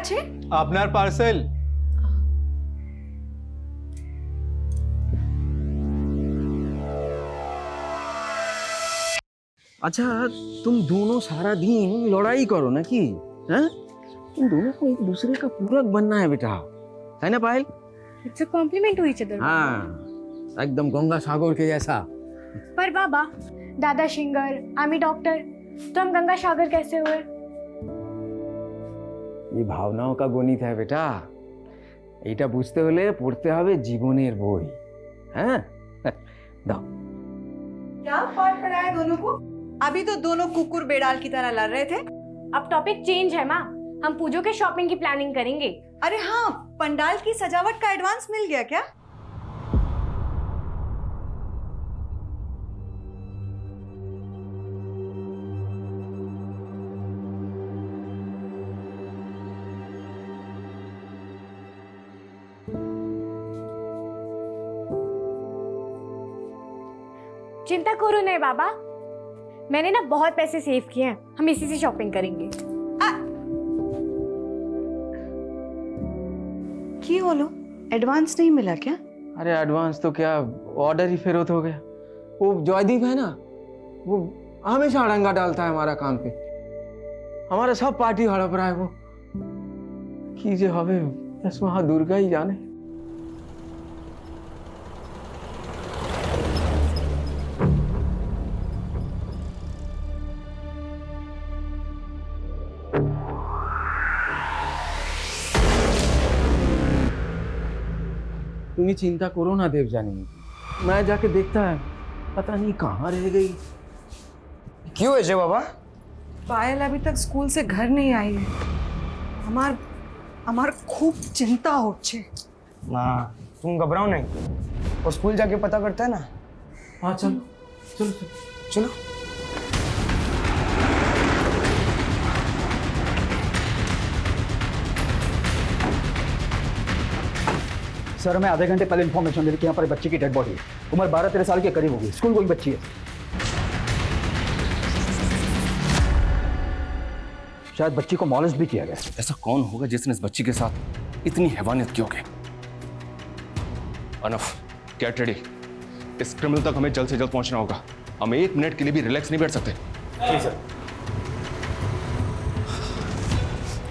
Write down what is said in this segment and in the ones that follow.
যাচ্ছে? আপনার পার্সেল। अच्छा तुम दोनों सारा दिन लड़ाई करो ना कि हैं? तुम दोनों को एक दूसरे का पूरक बनना है बेटा, है ना Payal? It's a compliment to each other. हाँ एकदम गंगा सागर के जैसा। पर बाबा, दादा सिंगर, आमी डॉक्टर, तो हम गंगा सागर कैसे हुए? ये भावनाओं का गणित है बेटा, এটা বুঝতে হলে পড়তে হবে জীবনের বই। হ্যাঁ দাও। क्या फर्क पड़ा है दोनों को? अभी तो दोनों कुकुर बेडाल की तरह लड़ रहे थे। अब टॉपिक चेंज है माँ, हम पूजो के शॉपिंग की प्लानिंग करेंगे। अरे हाँ, पंडाल की सजावट का एडवांस मिल गया क्या? चिंता करो नहीं बाबा, मैंने ना बहुत पैसे सेव किए हैं, हम इसी से शॉपिंग करेंगे। की बोलो, एडवांस नहीं मिला क्या? अरे एडवांस तो क्या, ऑर्डर ही फेरत हो गया। वो जयदीप है ना, वो हमेशा अड़ंगा डालता है हमारा काम पे, हमारा सब पार्टी हड़प रहा है वो। की जे हवे बस वहां दुर्गा ही जाने। तुम्हें चिंता करो ना देवजानी, मैं जाके देखता है, पता नहीं कहाँ रह गई। क्यों है बाबा? पायल अभी तक स्कूल से घर नहीं आई है। हमार खूब चिंता हो छे। माँ तुम घबराओ नहीं, और स्कूल जाके पता करता है ना। हाँ चलो चलो चलो चलो। सर हमें आधे घंटे पहले इन्फॉर्मेशन मिली कि यहाँ पर एक बच्ची की डेड बॉडी है। उम्र 12-13 साल के करीब होगी, स्कूल गोइंग बच्ची है। शायद बच्ची को मॉलेस्ट भी किया गया। ऐसा कौन होगा जिसने इस बच्ची के साथ इतनी हैवानियत की होगी? Enough, get ready. इस क्रिमिनल तक हमें जल्द से जल्द पहुंचना होगा। हम 1 मिनट के लिए भी रिलैक्स नहीं बैठ सकते।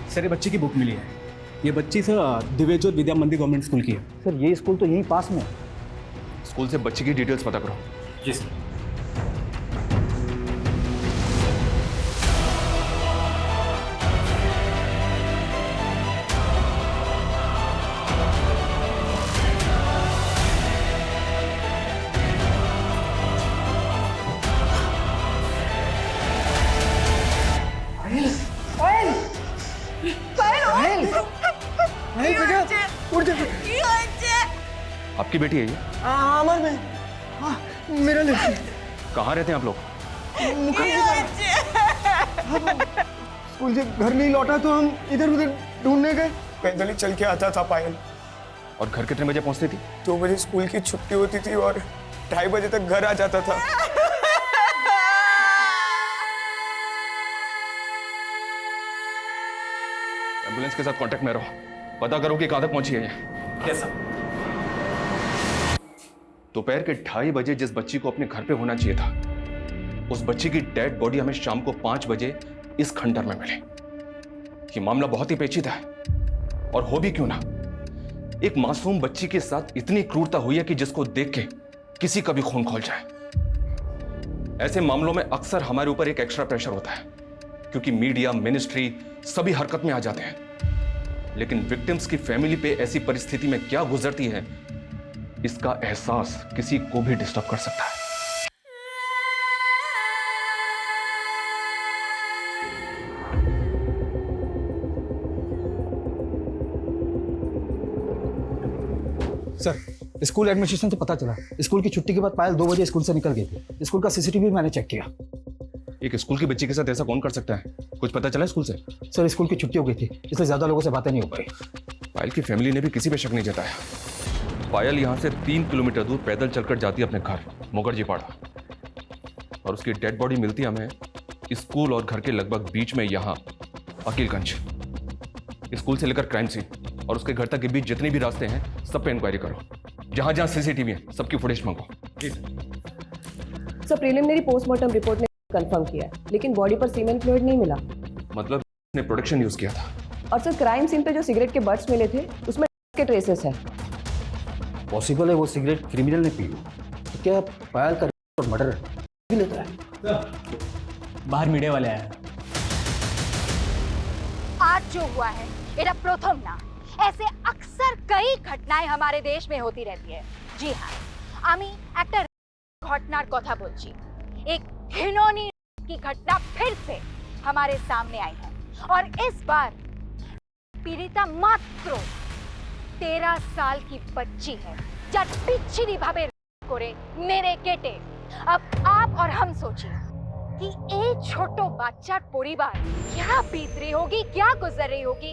सर ये बच्ची की बुक मिली है। ये बच्ची सर दिव्यज्योत विद्या मंदिर गवर्नमेंट स्कूल की है। सर ये स्कूल तो यहीं पास में है। स्कूल से बच्ची की डिटेल्स पता करो। जी सर। आपकी बेटी है ये? अमर में। हाँ, मेरा लड़की। कहाँ रहते हैं आप लोग? स्कूल से घर नहीं लौटा तो हम इधर उधर ढूंढने गए। पैदल ही चल के आता था पायल। और घर कितने बजे पहुंचती थी? 2 बजे स्कूल की छुट्टी होती थी और 2:30 बजे तक घर आ जाता था। एम्बुलेंस के साथ कांटेक्ट में रहो, पता करो कि कहाँ तक पहुंची है ये। Yes sir. दोपहर के 2:30 बजे जिस बच्ची को अपने घर पे होना चाहिए था, उस बच्ची की डेड बॉडी हमें शाम को 5 बजे इस खंडर में मिली। ये मामला बहुत ही पेचीदा है, और हो भी क्यों ना। एक मासूम बच्ची के साथ इतनी क्रूरता हुई है कि जिसको देख के किसी का भी खून खौल जाए। ऐसे मामलों में अक्सर हमारे ऊपर एक एक्स्ट्रा प्रेशर होता है, क्योंकि मीडिया, मिनिस्ट्री सभी हरकत में आ जाते हैं। लेकिन विक्टिम्स की फैमिली पे ऐसी परिस्थिति में क्या गुजरती है, इसका एहसास किसी को भी डिस्टर्ब कर सकता है। सर स्कूल एडमिनिस्ट्रेशन से पता चला, स्कूल की छुट्टी के बाद पायल 2 बजे स्कूल से निकल गई थी। स्कूल का सीसीटीवी मैंने चेक किया। एक स्कूल की बच्ची के साथ ऐसा कौन कर सकता है? कुछ पता चला स्कूल से? सर स्कूल की छुट्टी हो गई थी, इसलिए ज्यादा लोगों से बातें नहीं हो पाई। पायल की फैमिली ने भी किसी पे शक नहीं जताया। पायल यहाँ से 3 किलोमीटर दूर पैदल चलकर जाती है अपने घर मुखर्जी पाड़ा, और उसकी डेड बॉडी मिलती हमें स्कूल और घर के लगभग बीच में यहाँ अकीलगंज। स्कूल से लेकर क्राइम सीन और उसके घर तक के बीच जितने भी रास्ते हैं सब पे इंक्वायरी करो। जहां जहां सीसीटीवी है सबकी फुटेज मंगो। सर प्रीलिमिनरी पोस्टमार्टम रिपोर्ट ने कंफर्म किया है, लेकिन बॉडी पर सीमेंट फ्लूइड नहीं मिला। मतलब उसने प्रोडक्शन यूज किया था। और सर क्राइम सीन पे जो सिगरेट के बट्स मिले थे उसमें के ट्रेसेस है। पॉसिबल है वो सिगरेट क्रिमिनल ने पी हो, तो क्या पायल का मर्डर भी लेता है? बाहर मीडिया वाले आए हैं। आज जो हुआ है এটা প্রথম না, ऐसे अक्सर कई घटनाएं हमारे देश में होती रहती है। जी हाँ, আমি একটা ঘটনার কথা বলছি। एक घिनौनी की घटना फिर से हमारे सामने आई है और इस बार पीड़िता मात्र 13 साल की बच्ची है যার বিচ্ছিরি ভাবে করে মেরে কেটে। अब आप और हम सोचिए कि एक छोटो बाচ্চার পরিবার क्या बीत रही होगी, क्या गुजर रही होगी,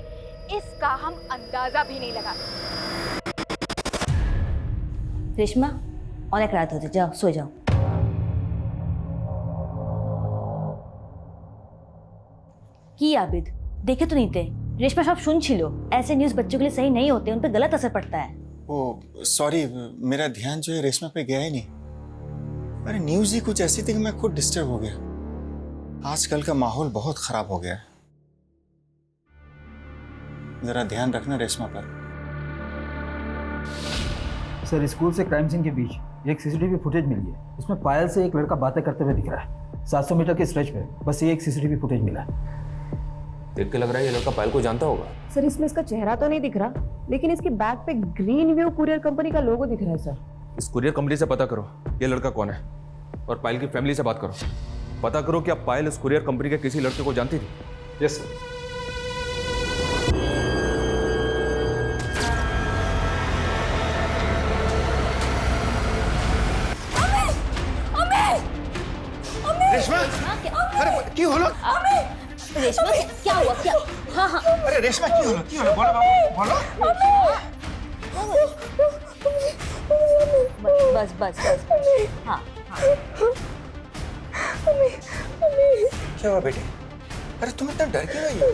इसका हम अंदाजा भी नहीं लगा सकते। রেশমা অনেক রাত হচ্ছে, যাও শুয়ে যাও। কি আবিদ, দেখে তো নিতে। রেশমা সব শুনছিল। ऐसे न्यूज़ बच्चों के लिए सही नहीं होते, उन पर गलत असर पड़ता है। ओ सॉरी, मेरा ध्यान जो है रेशमा पे गया ही नहीं। अरे न्यूज़ ही कुछ ऐसी थी कि मैं खुद डिस्टर्ब हो गया। आजकल का माहौल बहुत खराब हो गया है, जरा ध्यान रखना रेशमा पर। सर स्कूल से क्राइम सीन के बीच एक सीसीटीवी फुटेज मिली है। उसमें पायल से एक लड़का बातें करते हुए दिख रहा है। 700 मीटर के स्ट्रेच पे बस ये एक सीसीटीवी फुटेज मिला है। देख के लग रहा है ये लड़का पायल को जानता होगा। सर इसमें इसका चेहरा तो नहीं दिख रहा, लेकिन इसके बैग पे ग्रीन व्यू कुरियर कंपनी का लोगो दिख रहा है। सर इस कुरियर कंपनी से पता करो ये लड़का कौन है और पायल की फैमिली से बात करो। पता करो कि अब पायल इस कुरियर कंपनी के किसी लड़के को जानती थी। Yes sir. रेशमा, अरे क्यों होलो? रेशमा क्या हुआ? क्या? हाँ हाँ अरे रेशमा क्यों होलो? क्यों होलो? बोलो बाबू, बोलो। बस बस बस बस। हाँ हाँ। क्या हुआ बेटे? अरे तुम इतना डर क्यों रही हो?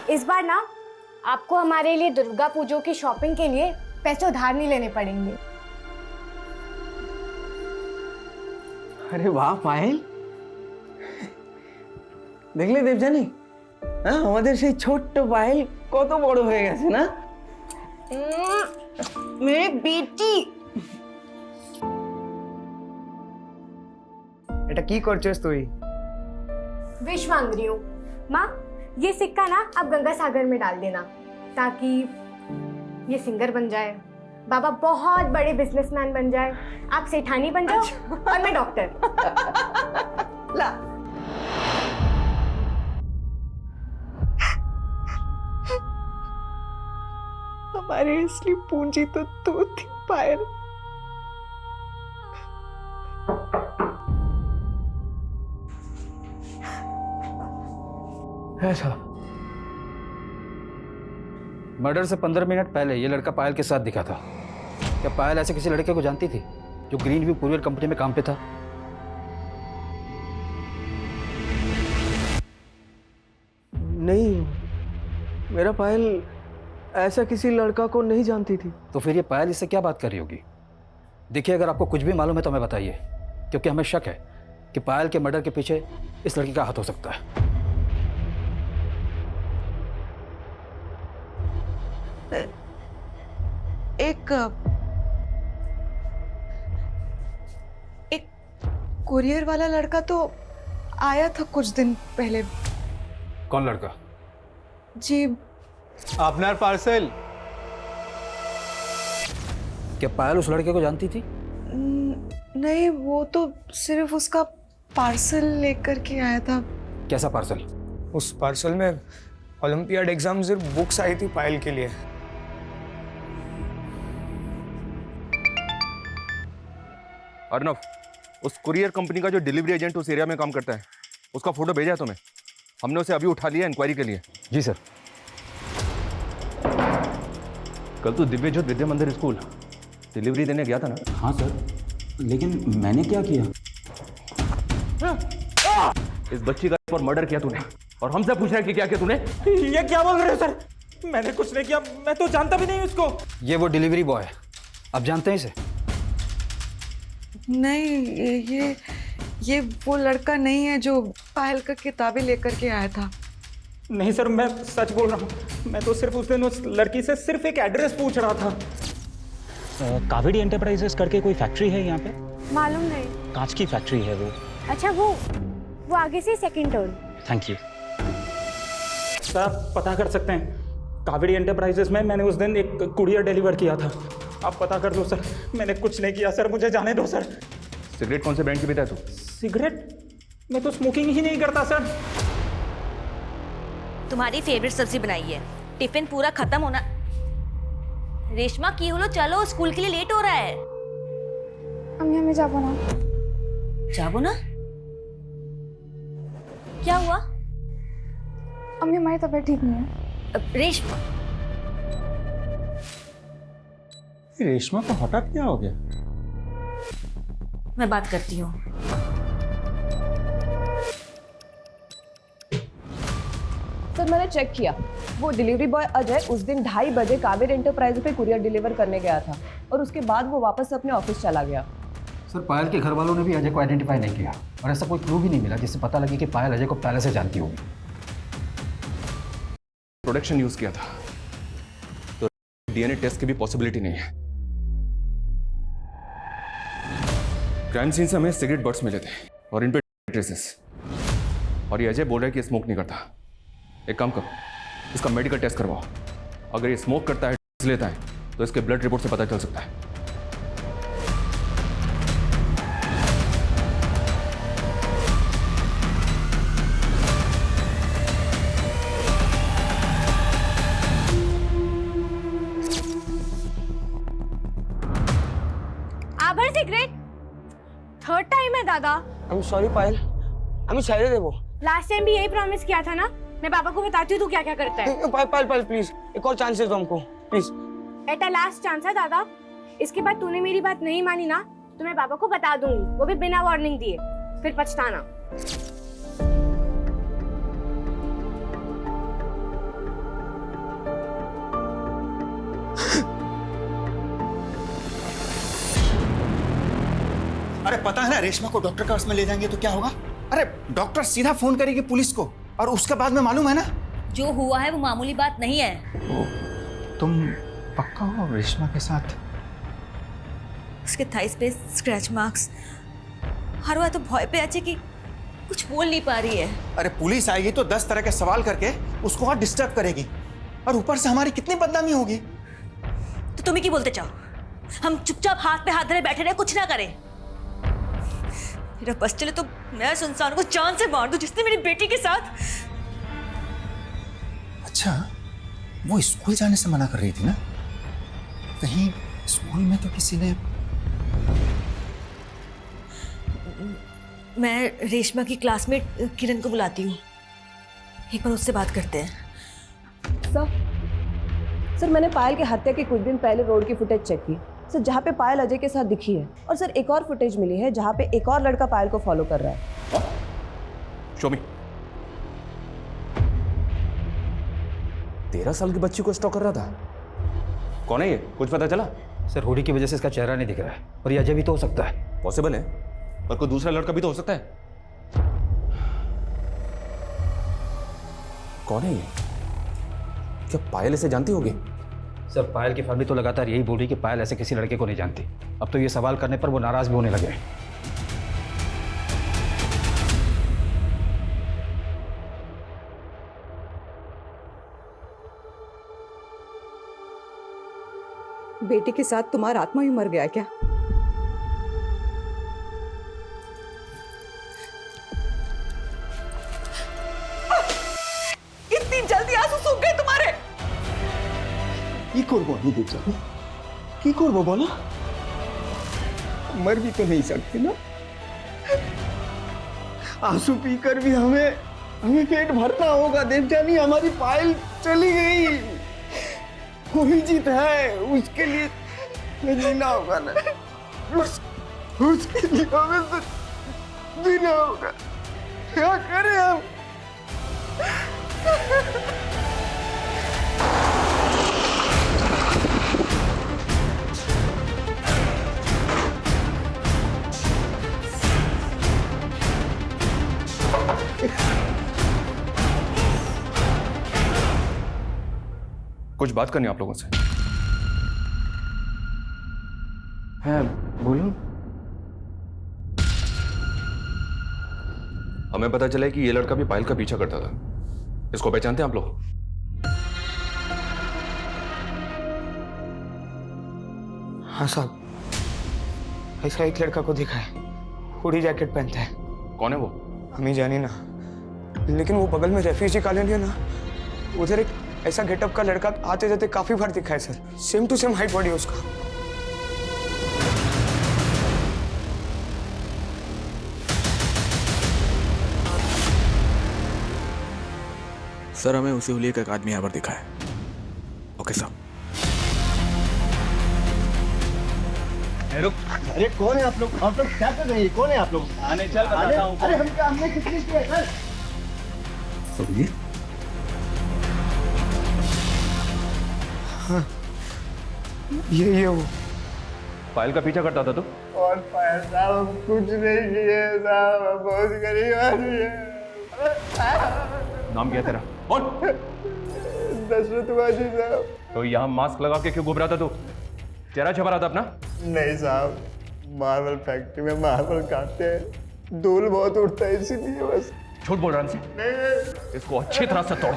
इस बार ना आपको हमारे लिए दुर्गा पूजा की शॉपिंग के लिए पैसे उधार नहीं लेने पड़ेंगे। अरे वाह पायल, দেখলে দেবজানি, হ্যাঁ আমাদের সেই ছোট্ট পায়েল কত বড় হয়ে গেছে না? मेरी बेटी এটা কি করছিস তুই? विश मांग रही हूँ। माँ ये सिक्का ना आप गंगा सागर में डाल देना ताकि ये सिंगर बन जाए, बाबा बहुत बड़े बिजनेसमैन बन जाए, आप सेठानी बन जाओ और मैं डॉक्टर। ला हमारी असली पूंजी तो तू थी पायल। ऐसा मर्डर से 15 मिनट पहले ये लड़का पायल के साथ दिखा था। क्या पायल ऐसे किसी लड़के को जानती थी जो ग्रीन व्यू कुरियर कंपनी में काम पे था? नहीं, मेरा पायल ऐसा किसी लड़का को नहीं जानती थी। तो फिर ये पायल इससे क्या बात कर रही होगी? देखिए अगर आपको कुछ भी मालूम है तो हमें बताइए, क्योंकि हमें शक है कि पायल के मर्डर के पीछे इस लड़की का हाथ हो सकता है। एक कुरियर वाला लड़का तो आया था कुछ दिन पहले। कौन लड़का? जी আপনার পার্সেল। क्या पायल उस लड़के को जानती थी? नहीं, वो तो सिर्फ उसका पार्सल लेकर के आया था। कैसा पार्सल? उस पार्सल में ओलंपियाड एग्जाम से बुक्स आई थी पायल के लिए। अर्नव, उस कुरियर कंपनी का जो डिलीवरी एजेंट उस एरिया में काम करता है उसका फोटो भेजा है तुम्हें। हमने उसे अभी उठा लिया इंक्वायरी के लिए। जी सर। कल तो दिव्यज्योत विद्या मंदिर स्कूल डिलीवरी देने गया था ना? हाँ सर, लेकिन मैंने क्या किया? इस बच्ची का और मर्डर किया तूने, और हमसे पूछ रहा है कि क्या किया तूने? ये क्या बोल रहे हो सर? मैंने कुछ नहीं किया, मैं तो जानता भी नहीं उसको। ये वो डिलीवरी बॉय है, आप जानते हैं इसे? नहीं, ये वो लड़का नहीं है जो पायल का किताबें लेकर के आया था। नहीं सर, मैं सच बोल रहा हूँ। मैं तो सिर्फ उस दिन उस लड़की से सिर्फ एक एड्रेस पूछ रहा था। कावेरी एंटरप्राइजेस करके कोई फैक्ट्री है यहाँ पे? मालूम नहीं। कांच की फैक्ट्री है वो। अच्छा, वो आगे से second turn. Thank you sir, आप पता कर सकते हैं, कावेरी एंटरप्राइजेस में मैंने उस दिन एक कुरियर डिलीवर किया था। आप पता कर दो सर, मैंने कुछ नहीं किया सर, मुझे जाने दो सर। सिगरेट कौन से ब्रांड की पीता है तू? सिगरेट? मैं तो स्मोकिंग ही नहीं करता सर। तुम्हारी फेवरेट सब्जी बनाई है, टिफिन पूरा खत्म होना। रेशमा की होलो, चलो स्कूल के लिए लेट हो रहा है। अम्मी हमें जाबो ना। जाबो ना? क्या हुआ? अम्मी हमारी तबीयत ठीक नहीं है। रेशमा, रेशमा को हठात क्या हो गया? मैं बात करती हूँ। सर मैंने चेक किया, वो डिलीवरी बॉय अजय उस दिन 2:30 बजे कावेरी एंटरप्राइज पे कुरियर डिलीवर करने गया था और उसके बाद वो वापस अपने ऑफिस चला गया। सर, पायल के घर वालों ने भी अजय को आइडेंटिफाई नहीं किया और ऐसा कोई क्लू भी नहीं मिला जिससे पता लगे कि पायल अजय को पहले से जानती होगी। प्रोडक्शन यूज किया था तो डीएनए टेस्ट की भी पॉसिबिलिटी नहीं है। क्राइम सीन से हमें सिगरेट बट्स मिले थे और इन पे ट्रेसेस, और ये अजय बोल रहा है कि स्मोक नहीं करता। एक काम करो, इसका मेडिकल टेस्ट करवाओ। अगर ये स्मोक करता है, लेता है, तो इसके ब्लड रिपोर्ट से पता चल सकता है। आभर सिगरेट थर्ड टाइम है दादा। आई एम सॉरी पायल, আমি ছেড়ে দেবো। लास्ट टाइम भी यही प्रॉमिस किया था ना। मैं पापा को बताती हूँ तू क्या क्या करता है। पायल पायल प्लीज, एक और चांस दे दो हमको प्लीज। एटा लास्ट चांस है दादा, इसके बाद तूने मेरी बात नहीं मानी ना तो मैं पापा को बता दूंगी, वो भी बिना वार्निंग दिए, फिर पछताना। अरे पता है ना, रेशमा को डॉक्टर के पास में ले जाएंगे तो क्या होगा? अरे डॉक्टर सीधा फोन करेगी पुलिस को, और उसके बाद में मालूम है ना, जो हुआ है वो मामूली बात नहीं है। तुम पक्का हो रेशमा के साथ? उसके थाइस पे स्क्रैच मार्क्स, हर बार तो भय पे अच्छे कि कुछ बोल नहीं पा रही है। अरे पुलिस आएगी तो 10 तरह के सवाल करके उसको और डिस्टर्ब करेगी, और ऊपर से हमारी कितनी बदनामी होगी। तो तुम्हें क्या बोलते चाहो? हम चुपचाप हाथ पे हाथ धरे बैठे रहे, कुछ ना करें? मेरा बस चले तो मैं उस इंसान को जान से मार दूं जिसने मेरी बेटी के साथ। अच्छा, वो स्कूल जाने से मना कर रही थी ना? कहीं स्कूल में तो किसी ने... मैं रेशमा की क्लासमेट किरण को बुलाती हूँ, एक बार उससे बात करते हैं। सर मैंने पायल की हत्या के कुछ दिन पहले रोड की फुटेज चेक की सर, जहाँ पे पायल अजय के साथ दिखी है, और सर एक और फुटेज मिली है जहाँ पे एक और लड़का पायल को फॉलो कर रहा है। शो मी। 13 साल की बच्ची को स्टॉक कर रहा था? कौन है ये, कुछ पता चला? सर, हुडी की वजह से इसका चेहरा नहीं दिख रहा है, और ये अजय भी तो हो सकता है। पॉसिबल है, पर कोई दूसरा लड़का भी तो हो सकता है। कौन है ये? क्या पायल इसे जानती होगी? सर, पायल की फैमिली तो लगातार यही बोल रही कि पायल ऐसे किसी लड़के को नहीं जानती। अब तो ये सवाल करने पर वो नाराज भी होने लगे हैं। बेटी के साथ तुम्हारा आत्मा ही मर गया क्या? इतनी जल्दी आंसू सूख गए तुम्हारे? কি করবো আমি বেচারা, কি করবো বলো? मर भी तो नहीं सकते ना, आंसू पीकर भी हमें पेट भरना होगा। देवजानी, हमारी पायल चली गई। वही जीत है, उसके लिए जीना होगा ना, उसके लिए हमें तो जीना होगा। क्या करें हम? कुछ बात करनी है आप लोगों से। है, बोलूं? हमें पता चला है कि ये लड़का भी पायल का पीछा करता था। इसको पहचानते हैं आप लोग? हाँ साहब, ऐसा एक लड़का को देखा है, हुडी जैकेट पहनता है। कौन है वो? हमें जाने ना, लेकिन वो बगल में रेफ्यूजी कॉलोनी है ना, उधर एक ऐसा गेटअप का लड़का आते जाते काफी बार दिखा है sir. Same to same height body है उसका। सर हमें उसी हुलिये का एक आदमी यहाँ पर दिखा है। ओके साहब। रुक, अरे कौन है आप लोग क्या कर रहे हैं? कौन है आप लोग? आने चल बताता हूँ। अरे हमने कितनी किया सर? हाँ, ये वो पायल का पीछा करता था तू? और पायल साहब हम कुछ नहीं किए साहब, हम बहुत गरीब आदमी है। नाम क्या तेरा? बोल। दशरथ बाजी साहब। तो यहाँ मास्क लगा के क्यों घूम रहा था तू? चेहरा छपा रहा था अपना? नहीं साहब, मार्बल फैक्ट्री में मार्बल काटते हैं, धूल बहुत उड़ता है इसीलिए बस। झूठ बोल रहा है? नहीं, इसको अच्छी तरह से तोड़।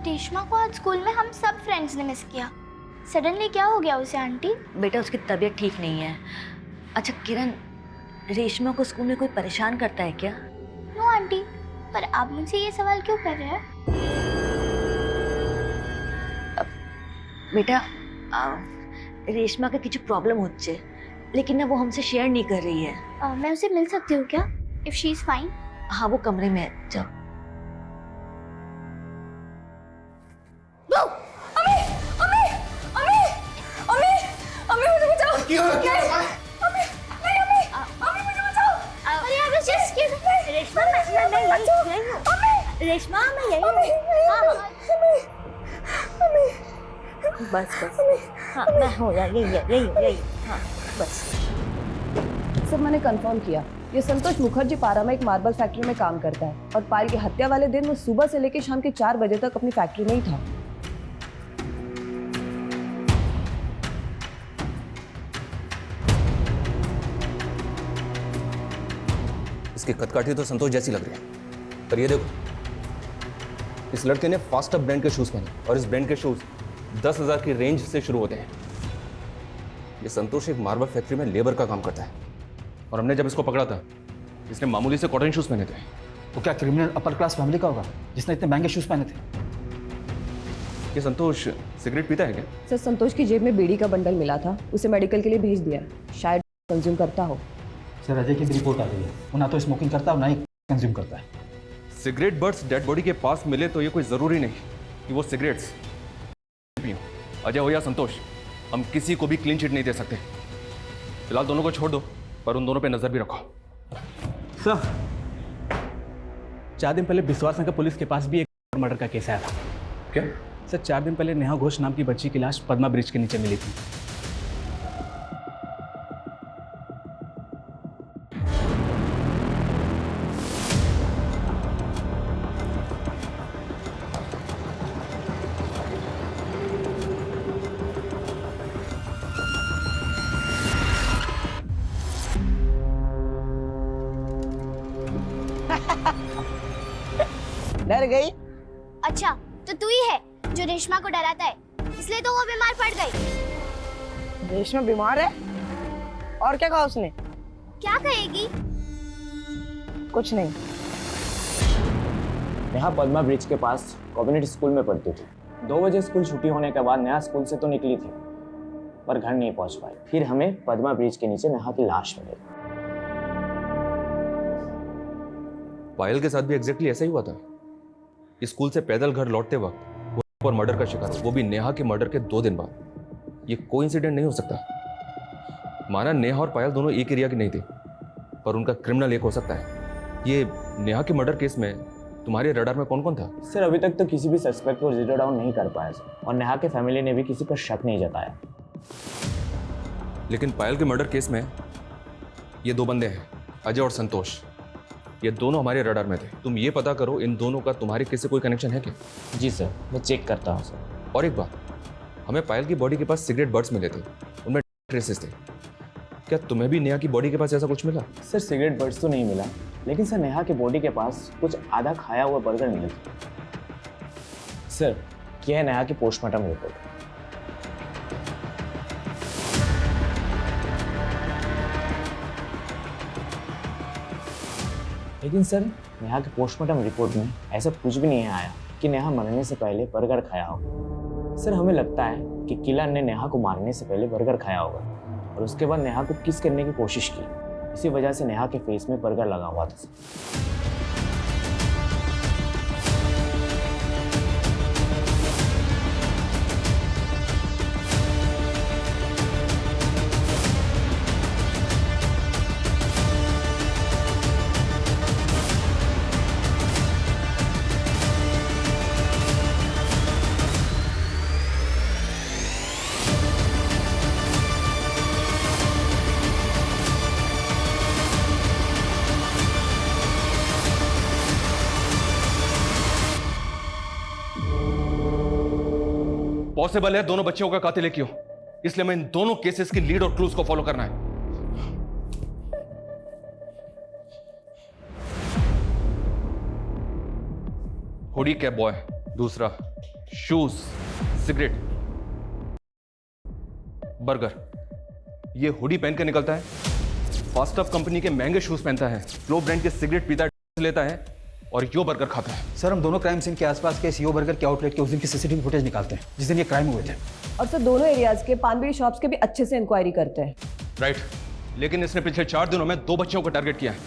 रेशमा को आज स्कूल में हम सब फ्रेंड्स ने मिस किया। सडनली क्या हो गया उसे आंटी? बेटा उसकी तबीयत ठीक नहीं है। अच्छा किरण, रेशमा को स्कूल में कोई परेशान करता है क्या? नो आंटी, पर आप मुझसे ये सवाल क्यों कर रहे हैं? बेटा रेशमा का कुछ प्रॉब्लम होच्छे, लेकिन ना वो हमसे शेयर नहीं कर रही है। मैं उसे मिल सकती हूँ क्या? If she is fine. हाँ वो कमरे में है, जाओ। रेशमा मैं यही हूँ। बस हाँ मैं हूँ यार, यही हाँ बस। सर मैंने कंफर्म किया, ये संतोष मुखर्जी पारामाइक मार्बल फैक्ट्री में काम करता है और पायल की हत्या वाले दिन वो सुबह से लेकर शाम के 4 बजे तक अपनी फैक्ट्री में ही था। इसकी कदकाठी तो संतोष जैसी लग रही है, पर ये देखो, इस लड़के ने फास्टर ब्रांड के शूज पहने और इस ब्रांड के शूज 10,000 की रेंज से शुरू होते हैं। ये संतोष एक मार्बल फैक्ट्री में लेबर का काम करता है और हमने जब इसको पकड़ा था, इसने मामूली से कॉटन शूज पहने थे। वो क्या क्रिमिनल अपर क्लास फैमिली का होगा जिसने इतने महंगे शूज पहने थे? ये संतोष सिगरेट पीता है क्या? सर संतोष की जेब में बीड़ी का बंडल मिला था, उसे मेडिकल के लिए भेज दिया, शायद कंज्यूम करता हो। सर अजय की भी रिपोर्ट आ गई है, वो ना तो स्मोकिंग करता है और ना ही कंज्यूम करता है। सिगरेट बर्ड्स डेड बॉडी के पास मिले तो ये कोई ज़रूरी नहीं कि वो सिगरेट्स पियो। अजय हो या संतोष, हम किसी को भी क्लीन चिट नहीं दे सकते। फिलहाल दोनों को छोड़ दो, पर उन दोनों पे नज़र भी रखो। सर 4 दिन पहले बिस्वास नगर पुलिस के पास भी एक मर्डर का केस आया था। क्या? सर 4 दिन पहले नेहा घोष नाम की बच्ची की लाश पद्मा ब्रिज के नीचे मिली थी। डर गई? अच्छा तो तू ही है जो रेशमा को डराता है, इसलिए तो वो बीमार पड़ गई। रेशमा बीमार है? और क्या कहा उसने? क्या कहेगी? कुछ नहीं। नेहा पद्मा ब्रिज के पास कम्युनिटी स्कूल में पढ़ती थी। 2 बजे स्कूल छुट्टी होने के बाद नेहा स्कूल से तो निकली थी, पर घर नहीं पहुंच पाई। फिर हमें पद्मा ब्रिज के नीचे नेहा की लाश मिली। पायल के साथ भी एग्जैक्टली ऐसा ही हुआ था। स्कूल से पैदल घर लौटते वक्त वो पर मर्डर का शिकार हो, वो भी नेहा के मर्डर के 2 दिन बाद। ये कोइंसिडेंट नहीं हो सकता। माना नेहा और पायल दोनों एक एरिया की नहीं थी, पर उनका क्रिमिनल एक हो सकता है। ये नेहा के मर्डर केस में तुम्हारे रडार में कौन कौन था? सर अभी तक तो किसी भी सस्पेक्ट को जीरो डाउन नहीं कर पाया सर, और नेहा के फैमिली ने भी किसी पर शक नहीं जताया। लेकिन पायल के मर्डर केस में ये 2 बंदे हैं, अजय और संतोष। ये दोनों हमारे रडार में थे। तुम ये पता करो इन दोनों का तुम्हारे केस से कोई कनेक्शन है क्या? जी सर, मैं चेक करता हूँ सर। और एक बात, हमें पायल की बॉडी के पास सिगरेट बर्ड्स मिले थे, उनमें ट्रेसेस थे। क्या तुम्हें भी नेहा की बॉडी के पास ऐसा कुछ मिला? सर सिगरेट बर्ड्स तो नहीं मिला, लेकिन सर नेहा के बॉडी के पास कुछ आधा खाया हुआ बर्गर मिले थे। सर यह है नेहा की पोस्टमार्टम रिपोर्ट। लेकिन सर नेहा के पोस्टमार्टम रिपोर्ट में ऐसा कुछ भी नहीं आया कि नेहा मरने से पहले बर्गर खाया हो। सर हमें लगता है कि किलर ने नेहा को मारने से पहले बर्गर खाया होगा और उसके बाद नेहा को किस करने की कोशिश की। इसी वजह से नेहा के फेस में बर्गर लगा हुआ था। पॉसिबल है दोनों बच्चियों का कातिल एक ही हो, इसलिए मैं इन दोनं केसेस की लीड और क्लूज को फॉलो करना है। हुडी कैप बॉय, दूसरा शूज, सिगरेट, बर्गर। ये हुडी पहन के निकलता है, फास्टअप कंपनी के महंगे शूज पहनता है, फ्लो ब्रांड के सिगरेट पीता लेता है और यो बर्गर खाता है। सर हम दोनों क्राइम सीन के आसपास के यो बर्गर के आउटलेट के उस दिन की सीसीटीवी फुटेज निकालते हैं जिस दिन ये क्राइम हुए थे। और सर दोनों एरियाज के पान-बीड़ी शॉप्स के भी अच्छे से इंक्वायरी करते हैं। राइट, लेकिन इसने पिछले 4 दिनों में 2 बच्चियों को टारगेट किया है।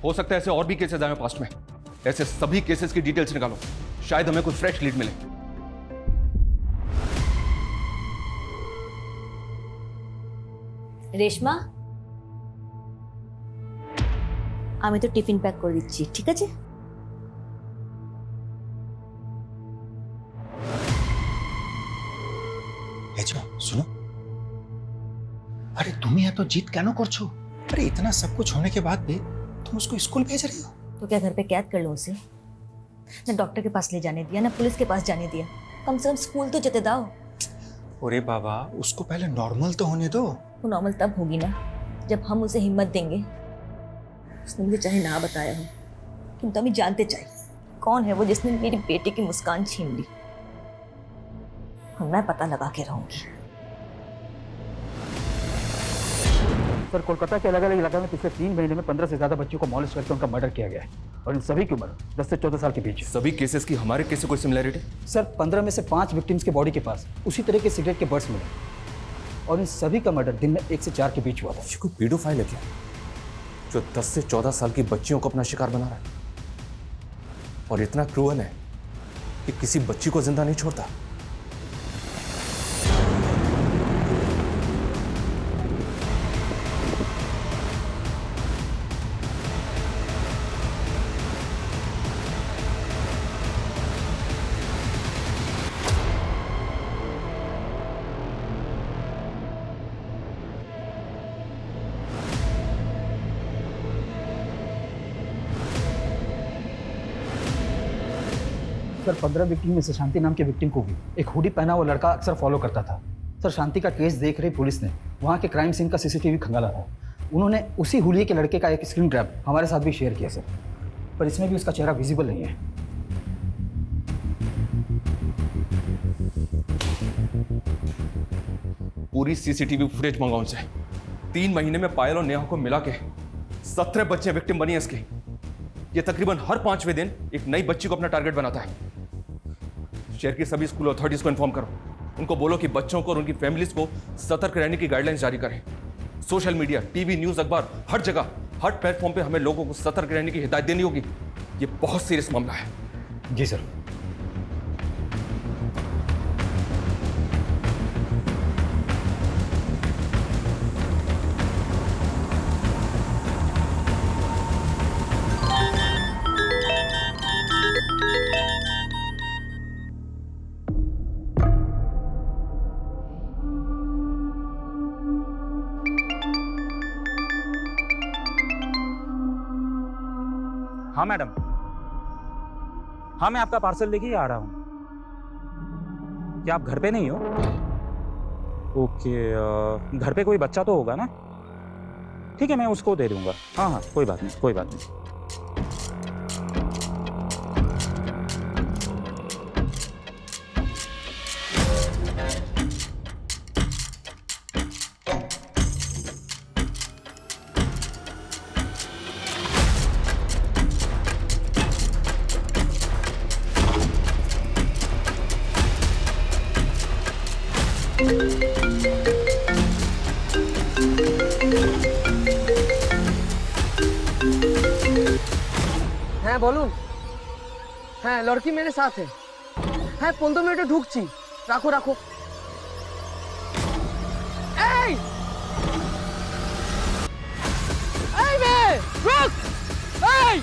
हो सकता है ऐसे और भी केसेस आए पास्ट में। ऐसे सभी केसेस की डिटेल्स निकालो, शायद हमें कोई फ्रेश लीड मिले। রেশমা, আমি তো টিফিন প্যাক করে দিচ্ছি, ঠিক আছে? सुनो, अरे तुम यहाँ तो जीत क्या करछो? अरे इतना सब कुछ होने के बाद भी तुम उसको स्कूल भेज रही हो? तो क्या घर पे कैद कर लो उसे? ना डॉक्टर के पास ले जाने दिया, ना पुलिस के पास जाने दिया। कम से कम स्कूल तो जते दाओ। अरे बाबा, उसको पहले नॉर्मल तो होने दो। वो नॉर्मल तब होगी ना जब हम उसे हिम्मत देंगे। उसने मुझे चाहे ना बताया हो, किंतु हमें जानते चाहिए कौन है वो जिसने मेरी बेटी की मुस्कान छीन ली। और मैं पता लगा के रहूंगी। सर कोलकाता के अलग अलग इलाके में पिछले 3 महीने में 15 से ज्यादा बच्चों को मॉलेस्ट करके उनका मर्डर किया गया है और इन सभी की उम्र 10 से 14 साल के बीच है। सभी केसेस की हमारे केस से कोई सिमिलरिटी? सर 15 में से 5 विक्टिम्स के बॉडी के पास उसी तरह के सिगरेट के बर्ड्स मिले और इन सभी का मर्डर दिन में 1 से 4 के बीच हुआ था। कोई पीडोफाइल है क्या जो 10 से 14 साल की बच्चियों को अपना शिकार बना रहा है और इतना क्रूअल है कि किसी बच्ची को जिंदा नहीं छोड़ता? सर 15 विक्टिम में से शांति नाम के विक्टिम को भी एक हुडी पहना हुआ लड़का अक्सर फॉलो करता था। सर शांति का केस देख रही पुलिस ने वहाँ के क्राइम सीन का सीसीटीवी खंगाला था। उन्होंने उसी हुलिये के लड़के का एक स्क्रीन ग्रैब हमारे साथ भी शेयर किया सर, पर इसमें भी उसका चेहरा विजिबल नहीं है। पूरी सीसीटीवी फुटेज मंगाओ उनसे। 3 महीने में पायल और नेहा को मिला के 17 बच्चे विक्टिम बनी है इसकी। ये तकरीबन हर 5वें दिन एक नई बच्ची को अपना टारगेट बनाता है। शहर की सभी स्कूल अथॉरिटीज को इन्फॉर्म करो, उनको बोलो कि बच्चों को और उनकी फैमिलीज को सतर्क रहने की गाइडलाइंस जारी करें। सोशल मीडिया, टीवी, न्यूज़, अखबार, हर जगह, हर प्लेटफॉर्म पे हमें लोगों को सतर्क रहने की हिदायत देनी होगी। ये बहुत सीरियस मामला है। जी सर। हाँ मैडम, हाँ मैं आपका पार्सल लेके ही आ रहा हूँ। क्या आप घर पे नहीं हो? ओके, घर पे कोई बच्चा तो होगा ना? ठीक है, मैं उसको दे दूंगा। हाँ हाँ, कोई बात नहीं, कोई बात नहीं। হ্যাঁ বলুন। হ্যাঁ লড়কি মেরে সাথে। হ্যাঁ 15 মিনিটে ঢুকছি। রাখো রাখো। এই এই মেয়ে রুক। এই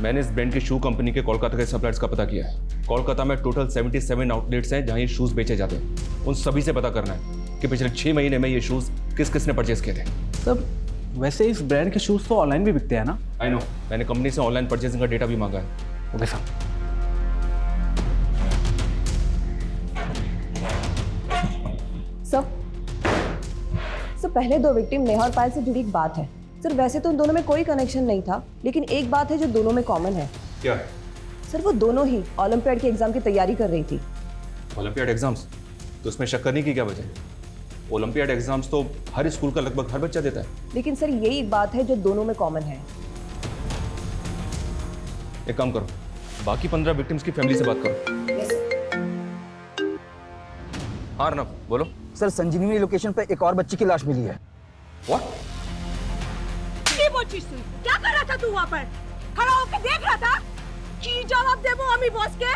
मैंने इस ब्रांड की शू कंपनी के कोलकाता के सप्लायर्स का पता किया है। कोलकाता में टोटल 77 आउटलेट्स हैं जहां ये शूज बेचे जाते हैं। उन सभी से पता करना है कि पिछले 6 महीने में ये शूज किस किसने परचेज किए थे। सर वैसे इस ब्रांड के शूज़ तो ऑनलाइन भी बिकते हैं ना? आई नो, मैंने कंपनी से ऑनलाइन परचेजिंग का डेटा भी मांगा है। Okay sir. सर पहले 2 विक्टिम नेहा और पायल से जुड़ी एक बात है। सर वैसे तो उन दोनों में कोई कनेक्शन नहीं था, लेकिन एक बात है जो दोनों में कॉमन है। क्या है? सर वो दोनों ही ओलंपियाड के एग्जाम की तैयारी कर रही थी। Olympiad exams? तो उसमें शक करने की क्या वजह है? ओलंपियाड एग्जाम्स तो हर स्कूल का लगभग हर बच्चा देता है। लेकिन सर यही एक बात है जो दोनों में कॉमन है। एक काम करो, बाकी 15 विक्टिम्स की फैमिली से बात करो। Yes sir. हाँ अर्नब बोलो। सर संजीवनी लोकेशन पे एक और बच्ची की लाश मिली है। व्हाट? वो चीज सुन, क्या कर रहा था तू वहाँ पर? खड़ा होकर देख रहा था? की जवाब दे वो अम्मी बॉस के?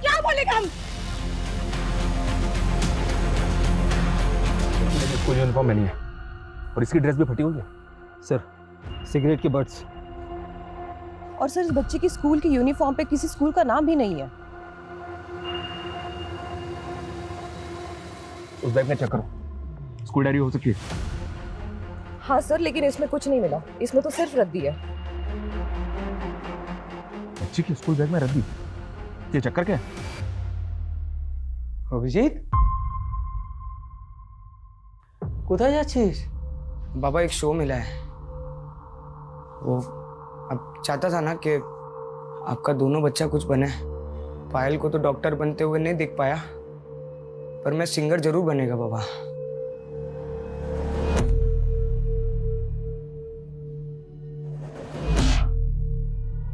क्या बोलेगा हम? कोई यूनिफॉर्म में नहीं है और इसकी ड्रेस भी फटी हुई है। सर सिगरेट के बट्स। और सर इस बच्चे की स्कूल की यूनिफॉर्म पे किसी स्कूल का नाम भी नहीं है। उस बैग में चेक करो, स्कूल डायरी हो सकती है। हाँ सर, लेकिन इसमें कुछ नहीं मिला। इसमें तो सिर्फ रद्दी है। बच्ची की स्कूल बैग में रद्दी? ये चक्कर क्या है? অভিজিৎ কোথায় যাচ্ছিস? बाबा एक शो मिला है, वो अब चाहता था ना कि आपका दोनों बच्चा कुछ बने। पायल को तो डॉक्टर बनते हुए नहीं देख पाया, पर मैं सिंगर जरूर बनेगा बाबा।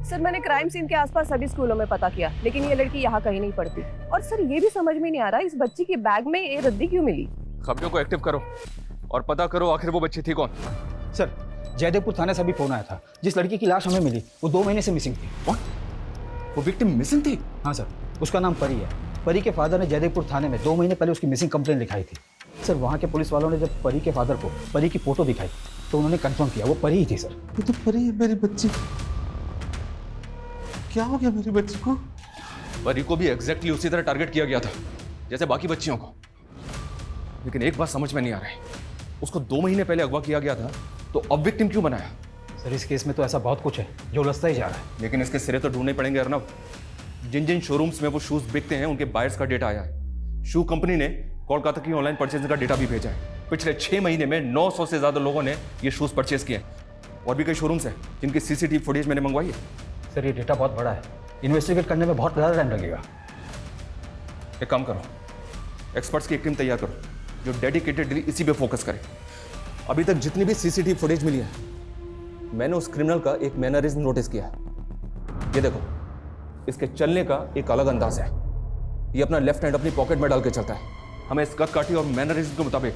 सर मैंने क्राइम सीन के आसपास सभी स्कूलों में पता किया, लेकिन ये लड़की यहाँ कहीं नहीं पढ़ती। और सर ये भी समझ में नहीं आ रहा इस बच्ची के बैग में ये रद्दी क्यों मिली। खबरों को एक्टिव करो और पता करो आखिर वो बच्ची थी कौन। सर जयदेवपुर थाने से अभी फोन आया था। जिस लड़की की लाश हमें मिली वो 2 महीने से मिसिंग थी। वो विक्टिम मिसिंग थी? हाँ सर, उसका नाम परी है। परी के फादर ने जयदेवपुर थाने में 2 महीने पहले उसकी मिसिंग कंप्लेंट लिखाई थी। सर वहाँ के पुलिस वालों ने जब परी के फादर को परी की फोटो दिखाई तो उन्होंने कंफर्म किया वो परी ही थी। सर ये तो परी है मेरी बच्ची। क्या हो गया मेरी बच्ची को? परी को भी एग्जैक्टली उसी तरह टारगेट किया गया था जैसे बाकी बच्चियों को। लेकिन एक बात समझ में नहीं आ रही, उसको 2 महीने पहले अगवा किया गया था तो अब विक्टिम क्यों बनाया? सर इस केस में तो ऐसा बहुत कुछ है जो उलझता ही जा रहा है। लेकिन इसके सिरे तो ढूंढने पड़ेंगे अर्नब। जिन जिन शोरूम्स में वो शूज बिकते हैं उनके बायर्स का डेटा आया है। शू कंपनी ने कोलकाता की ऑनलाइन परचेजिंग का डेटा भी भेजा है। पिछले 6 महीने में 900 से ज्यादा लोगों ने ये शूज परचेज किए हैं। और भी कई शोरूम्स हैं जिनकी सीसीटीवी फुटेज मैंने मंगवाई है। सर ये डेटा बहुत बड़ा है, इन्वेस्टिगेट करने में बहुत ज़्यादा टाइम लगेगा। एक काम करो, एक्सपर्ट्स की एक टीम तैयार करो जो डेडिकेटेडली इसी पे फोकस करे। अभी तक जितनी भी सीसीटीवी फुटेज मिली है मैंने उस क्रिमिनल का एक मैनरिज्म नोटिस किया है। ये देखो, इसके चलने का एक अलग अंदाज है। ये अपना लेफ्ट हैंड अपनी पॉकेट में डाल के चलता है। हमें इस कद काठी और मैनरिज्म के मुताबिक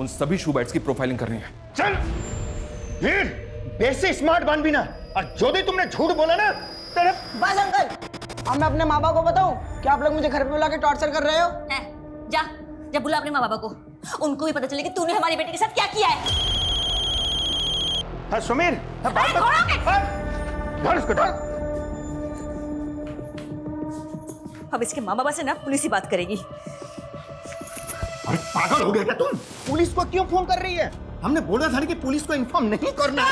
उन सभी शू बाइट्स की प्रोफाइलिंग करनी है। चल वीर, बेसी स्मार्ट बन भी ना, और जो भी तुमने झूठ बोला ना तेरे। बस अंकल, अब मैं अपने माँ बाप को बताऊं कि आप लोग मुझे घर पे बुला के टॉर्चर कर रहे हो? जा जा बुला अपने माँ बाबा को, उनको भी पता चले कि तूने हमारी बेटी के साथ क्या किया है। हाँ सुमीर, हाँ, बात धर इसको, धर। अब इसके माँ बाबा से ना पुलिस ही बात करेगी। अरे पागल हो गया क्या तुम? पुलिस को क्यों फोन कर रही है? हमने बोला था कि पुलिस को इन्फॉर्म नहीं करना है।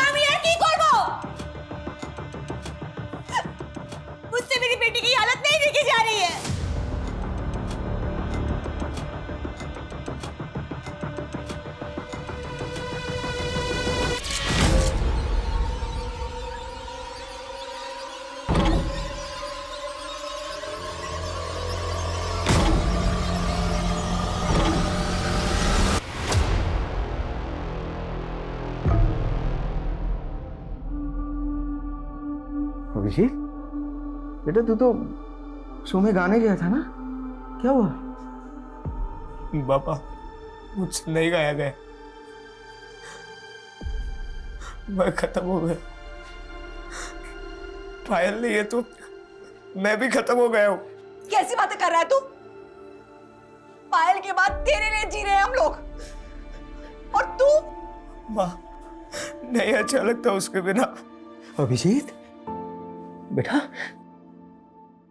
मुझसे मेरी बेटी की हालत नहीं देखी जा रही है। अभिषेक बेटा, तू तो शो में गाने गया था ना, क्या हुआ? पापा, मुझसे नहीं गाया गया, मैं खत्म हो गया। पायल नहीं है तो मैं भी खत्म हो गया हूँ। कैसी बातें कर रहा है तू? पायल के बाद तेरे लिए जी रहे हैं हम लोग, और तू? माँ, नहीं अच्छा लगता उसके बिना। अभिजीत बेटा,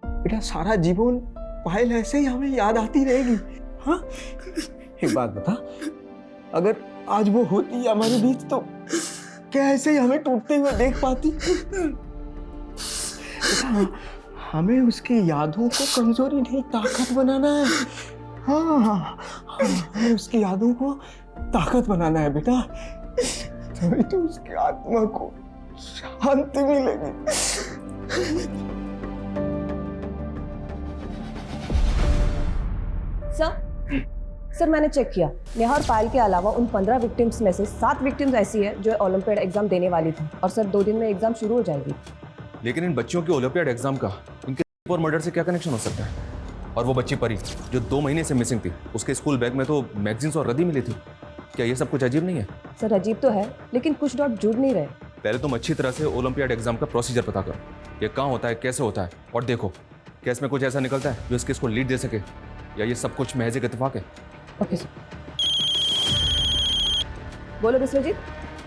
बेटा सारा जीवन पायल ऐसे ही हमें याद आती रहेगी। हाँ, एक बात बता, अगर आज वो होती हमारे बीच तो क्या ऐसे ही हमें टूटते हुए देख पाती? बेटा, हमें उसकी यादों को कमजोरी नहीं, ताकत बनाना है। हाँ हाँ, हमें उसकी यादों को ताकत बनाना है बेटा, तभी तो उसकी आत्मा को शांति मिलेगी। सर मैंने चेक किया, नेहा और पायल के अलावा उन 15 विक्टिम्स में से 7 विक्टिम्स ऐसी है जो ओलंपियाड एग्जाम देने वाली थी, और सर 2 दिन में एग्जाम शुरू हो जाएगी। लेकिन इन बच्चियों के ओलंपियाड एग्जाम का इनके और मर्डर से क्या कनेक्शन हो सकता है? और वो बच्ची परी जो 2 महीने से मिसिंग थी, उसके स्कूल बैग में तो मैगजीन्स और रद्दी मिली थी। क्या ये सब कुछ अजीब नहीं है? सर अजीब तो है, लेकिन कुछ डॉट जुड़ नहीं रहे। पहले तुम अच्छी तरह से ओलंपियाड एग्जाम का प्रोसीजर पता करो, ये कहाँ होता है, कैसे होता है, और देखो क्या इसमें कुछ ऐसा निकलता है जो इस केस को लीड दे सके, या ये सब कुछ महज एक इत्तेफाक है। Okay sir. बोलो विश्वजीत।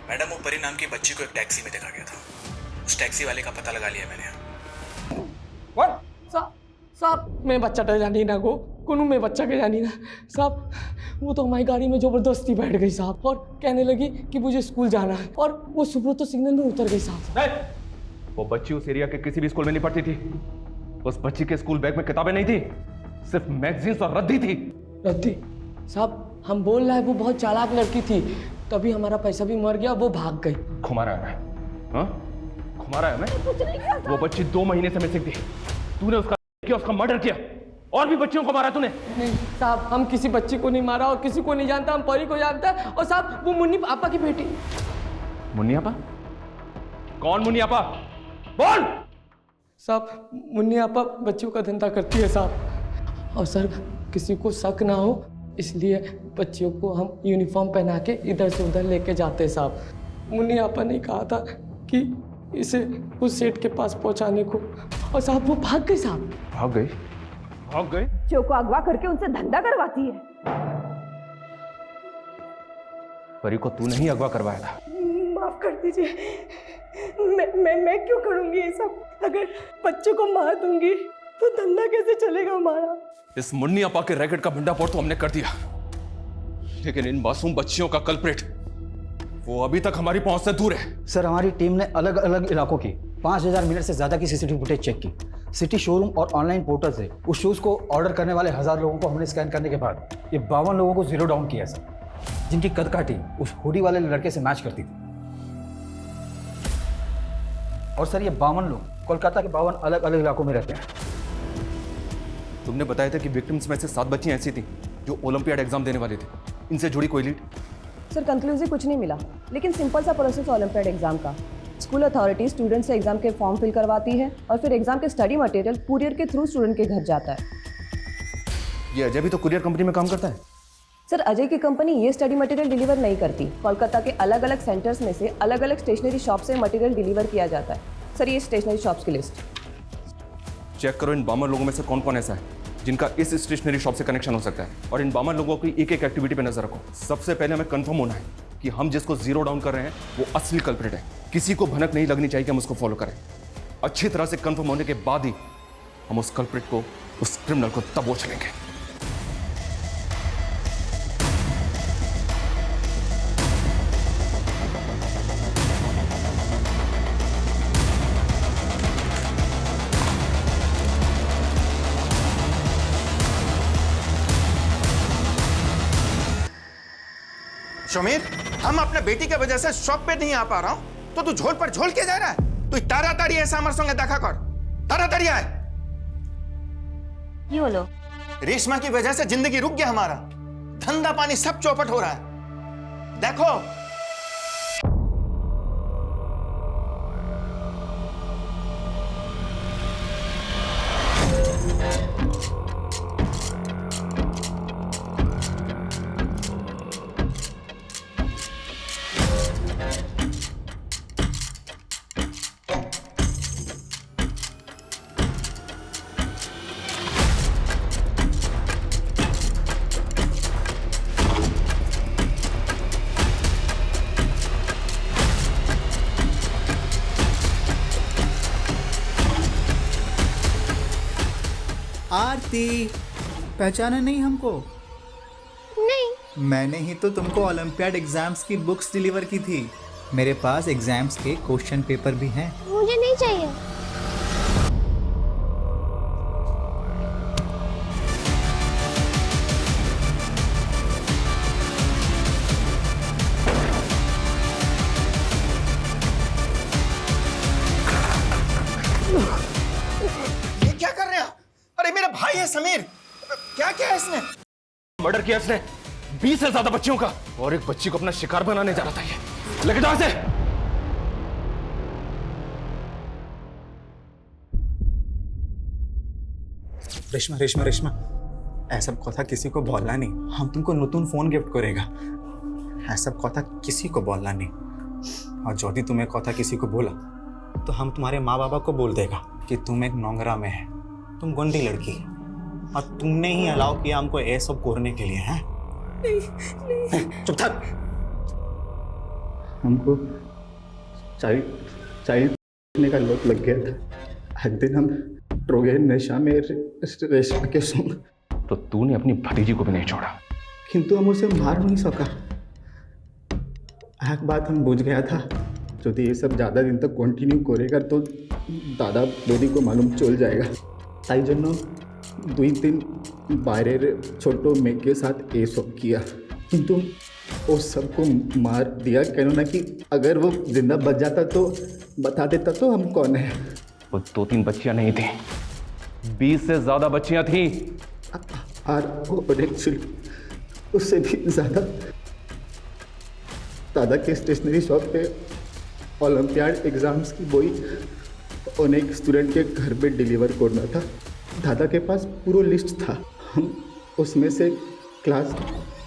मैडम, वो परी नाम की बच्ची को एक टैक्सी में देखा गया था। उस टैक्सी वाले का पता लगा लिया मैंने। साहब मैं बच्चा तो जानी ना को कोनू में बच्चा के जानी ना साहब, वो तो हमारी गाड़ी में जबरदस्ती बैठ गई साहब, और कहने लगी कि मुझे स्कूल जाना है, और वो सुबह तो सिग्नल में उतर गई साहब। वो बच्ची उस एरिया के किसी भी स्कूल में नहीं पढ़ती थी। उस बच्ची के स्कूल बैग में किताबें नहीं थी, सिर्फ मैगजीन्स और रद्दी थी। रद्दी? साहब हम बोल रहे हैं वो बहुत चालाक लड़की थी, तभी हमारा पैसा भी मर गया, वो भाग गई। घुमा रहा है, हाँ? घुमा रहा है मैं? वो बच्ची 2 महीने से मिसिंग थी, तूने उसका मर्डर किया, और भी बच्चियों को मारा तूने। नहीं साहब, हम किसी बच्ची को नहीं मारा और किसी को नहीं जानता, हम परी को जानता है। और साहब वो मुन्नी आपा की बेटी। मुन्नी आपा? कौन मुन्नी आपा? बोल। साहब मुन्नी आपा बच्चों का धंधा करती है साहब, और सर किसी को शक ना हो इसलिए बच्चियों को हम यूनिफॉर्म पहना के इधर से उधर लेके जाते हैं साहब। मुन्नी आपा ने कहा था कि इसे उस सेठ के पास पहुंचाने को, और साहब वो भाग गई साहब। भाग गई? भाग गई? जो को अगवा करके उनसे धंधा करवाती है। परी को तूने ही अगवा करवाया था। माफ कर दीजिए, मैं क्यों करूंगी ये सब? अगर बच्चों को मार दूंगी तो धंधा कैसे चलेगा हमारा? इस मुन्नी अपा के रैकेट का भंडाफोड़ तो हमने कर दिया, लेकिन इन मासूम बच्चियों का कल्प्रिट वो अभी तक हमारी पहुंच से दूर है। सर हमारी टीम ने अलग अलग इलाकों की 5000 मिनट से ज्यादा की सीसीटीवी फुटेज चेक की। सिटी शोरूम और ऑनलाइन पोर्टल से उस शूज को ऑर्डर करने वाले 1000 लोगों को हमने स्कैन करने के बाद ये 52 लोगों को जीरो डाउन किया सर, जिनकी कद काठी उस हुडी वाले लड़के से मैच करती थी। और सर ये 52 लोग कोलकाता के 52 अलग अलग इलाकों में रहते हैं। तुमने बताया था कि विक्टिम्स में से 7 बच्चियां ऐसी थी जो ओलंपियाड एग्जाम देने वाली थी, इनसे जुड़ी कोई लीड? सर कंक्लूसिव कुछ नहीं मिला, लेकिन सिंपल सा प्रोसेस ओलंपियाड एग्जाम का। स्कूल अथॉरिटी स्टूडेंट से एग्जाम के फॉर्म फिल करवाती है और फिर एग्जाम के स्टडी मटेरियल कुरियर के थ्रू स्टूडेंट के घर जाता है। ये अजय भी तो कुरियर कंपनी में काम करता है। सर, अजय की कंपनी ये स्टडी मटेरियल डिलीवर नहीं करती। कोलकाता के अलग अलग सेंटर्स में से अलग अलग स्टेशनरी शॉप से मटेरियल डिलीवर किया जाता है। सर, ये स्टेशनरी शॉप्स की लिस्ट। चेक करो इन बामर लोगों में से कौन कौन ऐसा है जिनका इस स्टेशनरी शॉप से कनेक्शन हो सकता है, और इन बामर लोगों की एक एक एक्टिविटी पे नजर रखो। सबसे पहले हमें कंफर्म होना है कि हम जिसको जीरो डाउन कर रहे हैं वो असली कल्प्रिट है। किसी को भनक नहीं लगनी चाहिए कि हम उसको फॉलो करें। अच्छी तरह से कंफर्म होने के बाद ही हम उस कल्प्रिट को, उस क्रिमिनल को दबोच लेंगे। शमीर, हम अपने बेटी के वजह से शॉप पे नहीं आ पा रहा हूं, तो तू झोल पर झोल के जा रहा है। तू ताराताड़ी ऐसा हमारे संगे देखा कर, ताराताड़ी आए। ये बोलो, रेशमा की वजह से जिंदगी रुक गया हमारा, धंधा पानी सब चौपट हो रहा है। देखो आरती, पहचाना नहीं हमको? नहीं। मैंने ही तो तुमको ओलंपियाड एग्जाम्स की बुक्स डिलीवर की थी। मेरे पास एग्जाम्स के क्वेश्चन पेपर भी हैं। मुझे नहीं चाहिए। ये क्या कर रहे हो? अरे मेरा भाई है समीर, क्या किया इसने? मर्डर किया इसने 20 से ज्यादा बच्चियों का, और एक बच्ची को अपना शिकार बनाने जा रहा था। ये लेके जाओ इसे। रेशमा रेशमा रेशमा, ऐसा কথা किसी को बोलना नहीं। हम तुमको नतून फोन गिफ्ट करेगा। ऐसा কথা किसी को बोलना नहीं, और यदि तुम्हें কথা किसी को बोला तो हम तुम्हारे माँ बाबा को बोल देगा कि तुम एक नोंगरा में है, तुम गुंडी लड़की, और तुमने ही अलाउ किया हमको ये सब करने के लिए। हैं? चुप था। हमको चाइल्ड का लत लग गया था। एक दिन हम ट्रोगे नशा में रेशमा के संग, तो तूने अपनी भतीजी को भी नहीं छोड़ा। किंतु हम उसे मार नहीं सका। एक बात हम बुझ गया था, यदि ये सब ज़्यादा दिन तक कंटिन्यू करेगा तो दादा दादी को मालूम चल जाएगा। ताई जन्नो 2 दिन बाहर छोटो मेघ के साथ ये सब किया, किंतु वो सबको मार दिया। कहना ना कि अगर वो जिंदा बच जाता तो बता देता तो हम कौन है। वो 2-3 बच्चियां नहीं थी, 20 से ज्यादा बच्चियां थी। और एक्चुअली उससे भी ज्यादा दादा के स्टेशनरी शॉप पे ओलंपियाड एग्जाम्स की बोई अनेक स्टूडेंट के घर पे डिलीवर करना था। दादा के पास पूरा लिस्ट था। हम उसमें से क्लास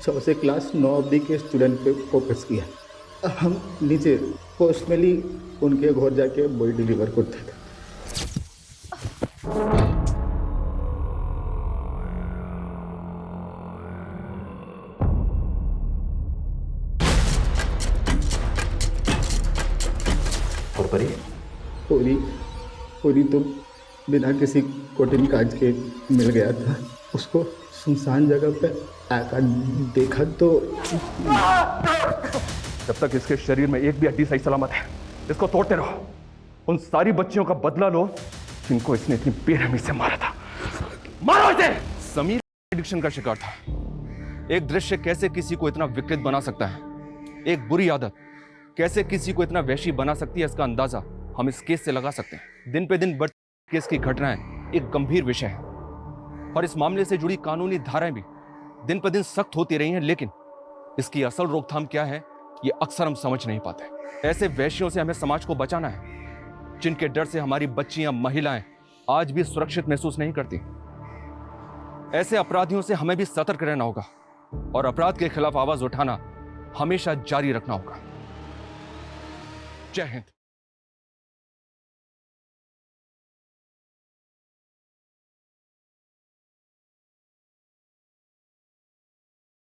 6 से क्लास 9 अवधि के स्टूडेंट पे फोकस किया। हम नीचे पर्सनली उनके घर जाके बोई डिलीवर करते थे। और परी? पूरी तो बिना किसी कठिन काज के मिल गया था। उसको सुनसान जगह पे आकर देखा तो जब तक इसके शरीर में एक भी हड्डी सही सलामत है, इसको तोड़ते रहो। उन सारी बच्चियों का बदला लो जिनको इसने इतनी बेरहमी से मारा था। मारो इसे! समीर एडिक्शन का शिकार था। एक दृश्य कैसे किसी को इतना विकृत बना सकता है, एक बुरी आदत कैसे किसी को इतना वैशी बना सकती है, इसका अंदाजा हम इस केस से लगा सकते हैं। दिन पे दिन बढ़ती केस की घटनाएं एक गंभीर विषय है, और इस मामले से जुड़ी कानूनी धाराएं भी दिन पर दिन सख्त होती रही हैं। लेकिन इसकी असल रोकथाम क्या है ये अक्सर हम समझ नहीं पाते। ऐसे वैश्यों से हमें समाज को बचाना है, जिनके डर से हमारी बच्चियां, महिलाएं आज भी सुरक्षित महसूस नहीं करती। ऐसे अपराधियों से हमें भी सतर्क रहना होगा और अपराध के खिलाफ आवाज उठाना हमेशा जारी रखना होगा। जय हिंद।